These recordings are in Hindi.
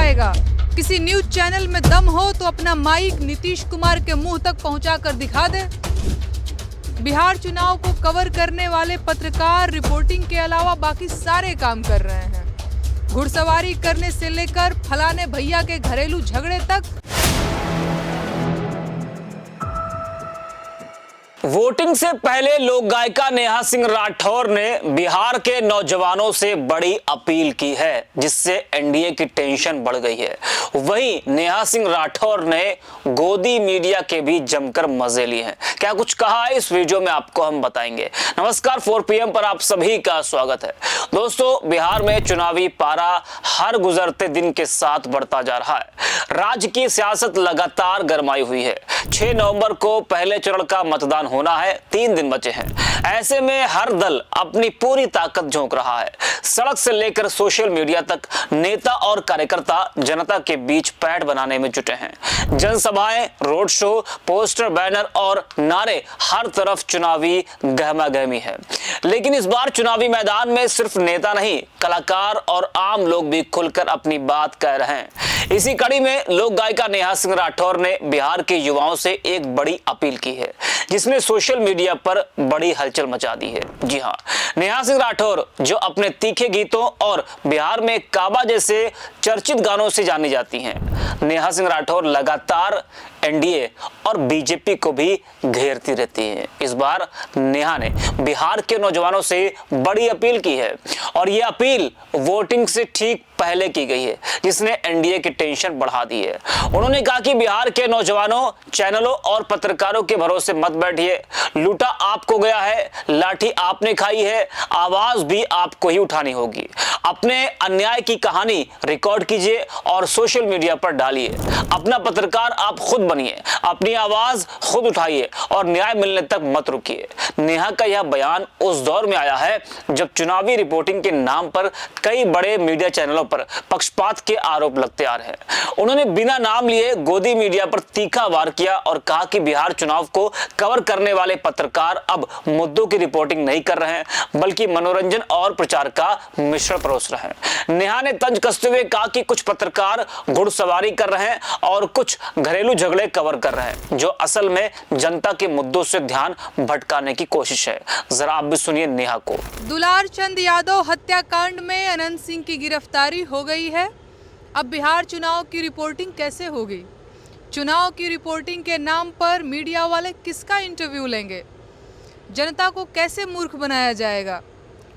पाएगा। किसी न्यूज चैनल में दम हो तो अपना माइक नीतीश कुमार के मुंह तक पहुंचाकर दिखा दे। बिहार चुनाव को कवर करने वाले पत्रकार रिपोर्टिंग के अलावा बाकी सारे काम कर रहे हैं। घुड़सवारी करने से लेकर फलाने भैया के घरेलू झगड़े तक। वोटिंग से पहले लोक गायिका नेहा सिंह राठौर ने बिहार के नौजवानों से बड़ी अपील की है, जिससे एनडीए की टेंशन बढ़ गई है। वहीं नेहा सिंह राठौर ने गोदी मीडिया के भी जमकर मजे लिए हैं। क्या कुछ कहा है इस वीडियो में आपको हम बताएंगे। नमस्कार, 4 PM पर आप सभी का स्वागत है। दोस्तों, बिहार में चुनावी पारा हर गुजरते दिन के साथ बढ़ता जा रहा है। राज्य की सियासत लगातार गरमाई हुई है। 6 नवंबर को पहले चरण का मतदान होना है, 3 दिन बचे हैं। ऐसे में हर दल अपनी पूरी ताकत झोंक रहा है। सड़क से लेकर सोशल मीडिया तक नेता और कार्यकर्ता जनता के बीच पैठ बनाने में जुटे हैं। जनसभाएं, रोड शो, पोस्टर, बैनर और नारे, हर तरफ चुनावी गहमागहमी है। लेकिन इस बार चुनावी मैदान में सिर्फ नेता नहीं, कलाकार और आम लोग भी खुलकर अपनी बात कह रहे हैं। इसी कड़ी में लोक गायिका नेहा सिंह राठौर ने बिहार के युवाओं से एक बड़ी अपील की है, जिसने सोशल मीडिया पर बड़ी हलचल मचा दी है। जी हां, नेहा सिंह राठौर, जो अपने तीखे गीतों और बिहार में काबा जैसे चर्चित गानों से जानी जाती हैं, नेहा सिंह राठौर लगातार एनडीए और बीजेपी को भी घेरती रहती है। इस बार नेहा ने बिहार के नौजवानों से बड़ी अपील की है और यह अपील वोटिंग से ठीक पहले की गई है, जिसने एनडीए की टेंशन बढ़ा दी है। उन्होंने कहा कि बिहार के नौजवानों, चैनलों और पत्रकारों के भरोसे मत बैठिए। लूटा आपको गया है, लाठी आपने खाई है, आवाज भी आपको ही उठानी होगी। अपने अन्याय की कहानी रिकॉर्ड कीजिए और सोशल मीडिया पर डालिए। अपना पत्रकार आप खुद बनिए, अपनी आवाज खुद उठाइए और न्याय मिलने तक मत रुकिए। नेहा का यह बयान उस दौर में आया है जब चुनावी रिपोर्टिंग के नाम पर कई बड़े मीडिया चैनलों पर पक्षपात के आरोप लगते आ रहे हैं। उन्होंने बिना नाम लिए गोदी मीडिया पर तीखा वार किया और कहा कि बिहार चुनाव को कवर करने वाले पत्रकार अब मुद्दों की रिपोर्टिंग नहीं कर रहे हैं, बल्कि मनोरंजन और प्रचार का मिश्रण परोस रहे हैं। नेहा ने तंज कसते हुए कहा कि कुछ पत्रकार घुड़सवारी कर रहे हैं और कुछ घरेलू झगड़े कवर कर रहे हैं, जो असल में जनता के मुद्दों से ध्यान भटकाने की कोशिश है। जरा आप भी सुनिए नेहा को। दुलार चंद यादव हत्याकांड में अनंत सिंह की गिरफ्तारी हो गई है। अब बिहार चुनाव की रिपोर्टिंग कैसे होगी? चुनाव की रिपोर्टिंग के नाम पर मीडिया वाले किसका इंटरव्यू लेंगे? जनता को कैसे मूर्ख बनाया जाएगा?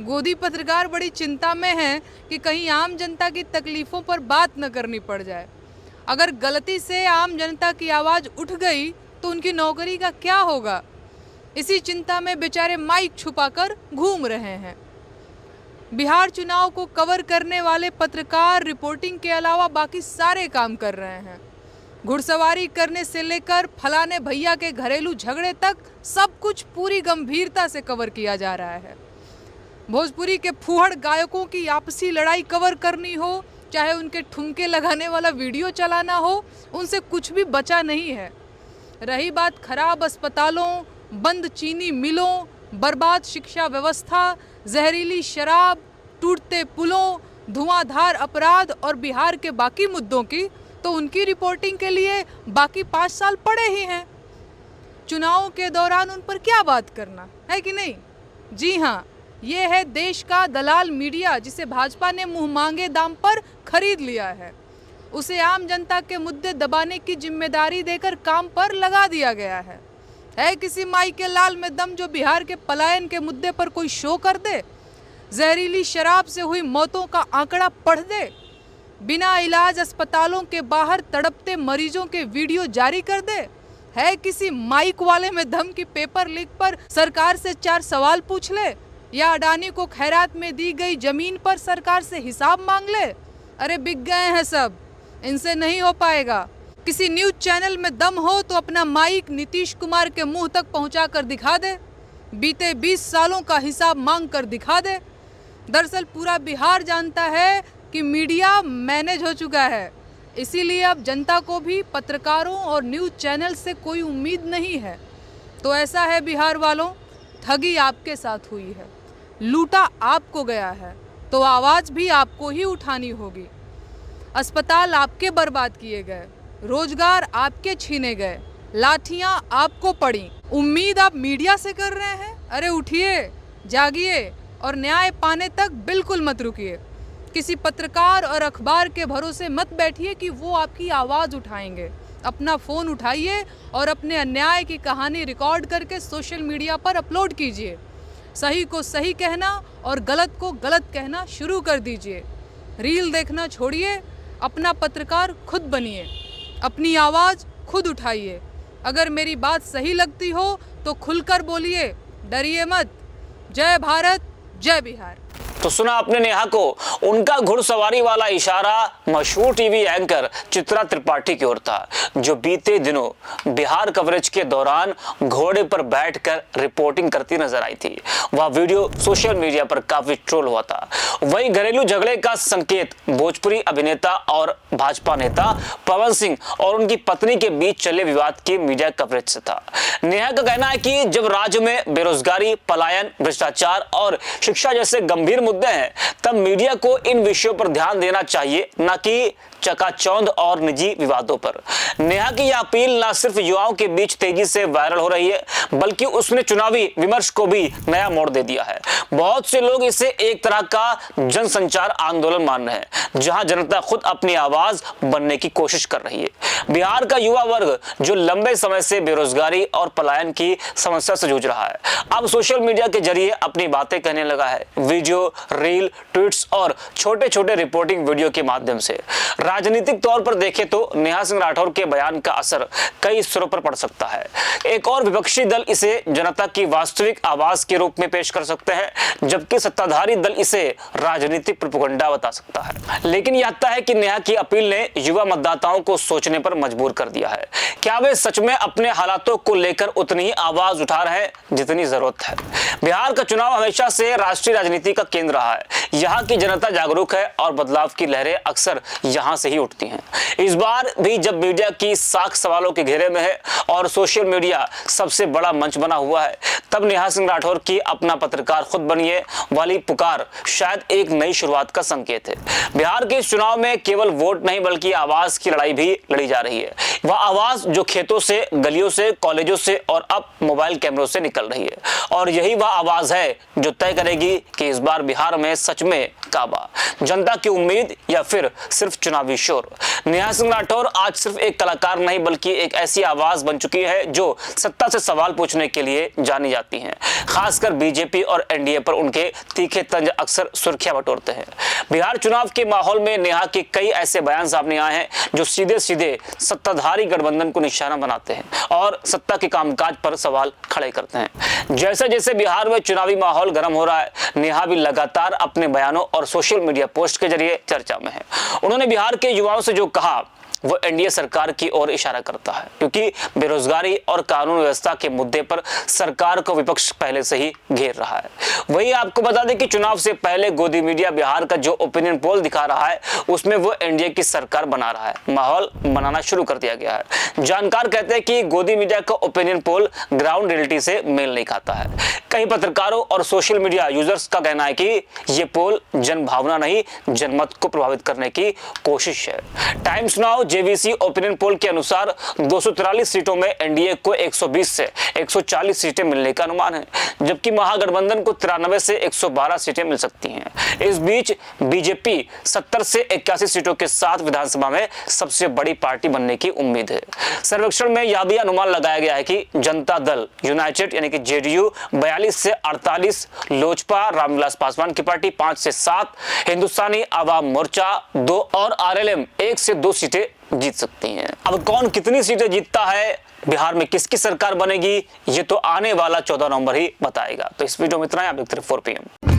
गोदी पत्रकार बड़ी चिंता में हैं कि कहीं आम जनता की तकलीफों पर बात न करनी पड़ जाए। अगर गलती से आम जनता की आवाज़ उठ गई तो उनकी नौकरी का क्या होगा? इसी चिंता में बेचारे माइक छुपाकर घूम रहे हैं। बिहार चुनाव को कवर करने वाले पत्रकार रिपोर्टिंग के अलावा बाकी सारे काम कर रहे हैं। घुड़सवारी करने से लेकर फलाने भैया के घरेलू झगड़े तक सब कुछ पूरी गंभीरता से कवर किया जा रहा है। भोजपुरी के फूहड़ गायकों की आपसी लड़ाई कवर करनी हो, चाहे उनके ठुमके लगाने वाला वीडियो चलाना हो, उनसे कुछ भी बचा नहीं है। रही बात खराब अस्पतालों, बंद चीनी मिलों, बर्बाद शिक्षा व्यवस्था, जहरीली शराब, टूटते पुलों, धुआंधार अपराध और बिहार के बाकी मुद्दों की, तो उनकी रिपोर्टिंग के लिए बाकी 5 साल पड़े ही हैं। चुनाव के दौरान उन पर क्या बात करना है कि नहीं? जी हाँ, ये है देश का दलाल मीडिया, जिसे भाजपा ने मुंह मांगे दाम पर खरीद लिया है। उसे आम जनता के मुद्दे दबाने की जिम्मेदारी देकर काम पर लगा दिया गया है। किसी माई के लाल में दम जो बिहार के पलायन के मुद्दे पर कोई शो कर दे, जहरीली शराब से हुई मौतों का आंकड़ा पढ़ दे, बिना इलाज अस्पतालों के बाहर तड़पते मरीजों के वीडियो जारी कर दे? है किसी माइक वाले में दम की पेपर लीक पर सरकार से 4 सवाल पूछ ले, या अडानी को खैरात में दी गई जमीन पर सरकार से हिसाब मांग ले? अरे बिक गए हैं सब, इनसे नहीं हो पाएगा। किसी न्यूज चैनल में दम हो तो अपना माइक नीतीश कुमार के मुंह तक पहुंचाकर दिखा दे, बीते 20 सालों का हिसाब मांग कर दिखा दे। दरअसल पूरा बिहार जानता है कि मीडिया मैनेज हो चुका है, इसीलिए अब जनता को भी पत्रकारों और न्यूज चैनल से कोई उम्मीद नहीं है। तो ऐसा है बिहार वालों, ठगी आपके साथ हुई है, लूटा आपको गया है, तो आवाज़ भी आपको ही उठानी होगी। अस्पताल आपके बर्बाद किए गए, रोजगार आपके छीने गए, लाठियां आपको पड़ी। उम्मीद आप मीडिया से कर रहे हैं? अरे उठिए, जागिए और न्याय पाने तक बिल्कुल मत रुकिए। किसी पत्रकार और अखबार के भरोसे मत बैठिए कि वो आपकी आवाज़ उठाएंगे। अपना फ़ोन उठाइए और अपने अन्याय की कहानी रिकॉर्ड करके सोशल मीडिया पर अपलोड कीजिए। सही को सही कहना और गलत को गलत कहना शुरू कर दीजिए। रील देखना छोड़िए, अपना पत्रकार खुद बनिए, अपनी आवाज़ खुद उठाइए। अगर मेरी बात सही लगती हो तो खुलकर बोलिए, डरिए मत। जय भारत, जय बिहार। तो सुना आपने नेहा को, उनका घुड़सवारी वाला इशारा मशहूर टीवी एंकर चित्रा त्रिपाठी की ओर था, जो बीते दिनों बिहार कवरेज के दौरान घोड़े पर बैठकर रिपोर्टिंग करती नजर आई थी। वह वीडियो सोशल मीडिया पर काफी ट्रोल हुआ था। वहीं घरेलू झगड़े का संकेत भोजपुरी अभिनेता और भाजपा नेता पवन सिंह और उनकी पत्नी के बीच चले विवाद की मीडिया कवरेज से था। नेहा का कहना है कि जब राज्य में बेरोजगारी, पलायन, भ्रष्टाचार और शिक्षा जैसे गंभीर मुद्दे हैं, तब मीडिया को इन विषयों पर ध्यान देना चाहिए, न कि चकाचौंध और निजी विवादों पर। नेहा की यह अपील न सिर्फ युवाओं के बीच तेजी से वायरल हो रही है, बल्कि उसने चुनावी विमर्श को भी नया मोड़ दे दिया है। बहुत से लोग इसे एक तरह का जनसंचार आंदोलन मान रहे हैं, जहां जनता खुद अपनी आवाज बनने की कोशिश कर रही है। बिहार का युवा वर्ग जो लंबे समय से बेरोजगारी और पलायन की समस्या से जूझ रहा है, अब सोशल मीडिया के जरिए अपनी बातें कहने लगा है। वीडियो, रील, ट्वीट्स और छोटे छोटे रिपोर्टिंग वीडियो के माध्यम से। राजनीतिक तौर पर देखें तो नेहा सिंह राठौर के बयान का असर कई स्तरों पर पड़ सकता है। एक और विपक्षी दल इसे जनता की वास्तविक आवाज के रूप में पेश कर सकते हैं, जबकि सत्ताधारी दल इसे राजनीतिक प्रोपेगेंडा बता सकता है। लेकिन यह तय है कि नेहा की अपील ने युवा मतदाताओं को सोचने पर मजबूर कर दिया है। क्या वे सच में अपने हालातों को लेकर उतनी ही आवाज उठा रहे हैं जितनी जरूरत है? बिहार का चुनाव हमेशा से राष्ट्रीय राजनीति का केंद्र रहा है। यहाँ की जनता जागरूक है और बदलाव की लहरें अक्सर यहाँ से ही उठती हैं। इस बार भी जब मीडिया की साख सवालों के घेरे में है और सोशल मीडिया सबसे बड़ा मंच बना हुआ है, तब नेहा सिंह राठौर की अपना पत्रकार खुद बनिए वाली पुकार शायद एक नई शुरुआत का संकेत है। बिहार के इस चुनाव में केवल वोट नहीं बल्कि आवाज की लड़ाई भी लड़ी जा रही है। वह आवाज जो खेतों से, गलियों से, कॉलेजों से और अब मोबाइल कैमरों से निकल रही है, और यही वह आवाज है जो तय करेगी कि इस बार बिहार में सच में काबा, जनता की उम्मीद या फिर सिर्फ चुनावी शोर। नेहा सिंह राठौर आज सिर्फ एक कलाकार नहीं बल्कि एक ऐसी आवाज बन चुकी है जो सत्ता से सवाल पूछने के लिए जानी जाती है। खासकर बीजेपी और एनडीए पर उनके तीखे तंज अक्सर सुर्खियां बटोरते हैं। बिहार चुनाव के माहौल में नेहा के कई ऐसे बयान सामने आए हैं जो सीधे सीधे सत्ताधारी गठबंधन को निशाना बनाते हैं और सत्ता के कामकाज पर सवाल खड़े करते हैं। जैसे जैसे बिहार में चुनावी माहौल गर्म हो रहा है, नेहा भी लगातार अपने बयानों और सोशल मीडिया पोस्ट के जरिए चर्चा में है। उन्होंने बिहार के युवाओं से जो कहा वो एनडीए सरकार की ओर इशारा करता है, क्योंकि बेरोजगारी और कानून व्यवस्था के मुद्दे पर सरकार को विपक्ष पहले से ही घेर रहा है। वही आपको बता दें कि चुनाव से पहले गोदी मीडिया बिहार का जो ओपिनियन पोल दिखा रहा है उसमें वो एनडीए की सरकार बना रहा है। माहौल बनाना शुरू कर दिया गया है। जानकार कहते हैं कि गोदी मीडिया का ओपिनियन पोल ग्राउंड रियलिटी से मेल नहीं खाता है। कई पत्रकारों और सोशल मीडिया यूजर्स का कहना है कि ये पोल जनभावना नहीं, जनमत को प्रभावित करने की कोशिश है। Times now JVC opinion poll के अनुसार 243 सीटों में एनडीए को 120 से 140 सीटें मिलने का अनुमान है, जबकि महागठबंधन को 93 से 112 सीटें मिल सकती हैं। इस बीच बीजेपी 70 से 81 सीटों के साथ विधानसभा में सबसे बड़ी पार्टी बनने की उम्मीद है। सर्वेक्षण में यह भी अनुमान लगाया गया है कि जनता दल यूनाइटेड यानी कि जेडीयू 42 से 48, लोजपा रामविलास पासवान की पार्टी 5 से 7, हिंदुस्तानी आवाम मोर्चा 2 और आरएलएम 1 से 2 सीटें जीत सकती हैं। अब कौन कितनी सीटें जीतता है, बिहार में किसकी सरकार बनेगी, ये तो आने वाला 14 नवंबर ही बताएगा। तो इस वीडियो में इतना ही। आप देखते रहिए 4 PM।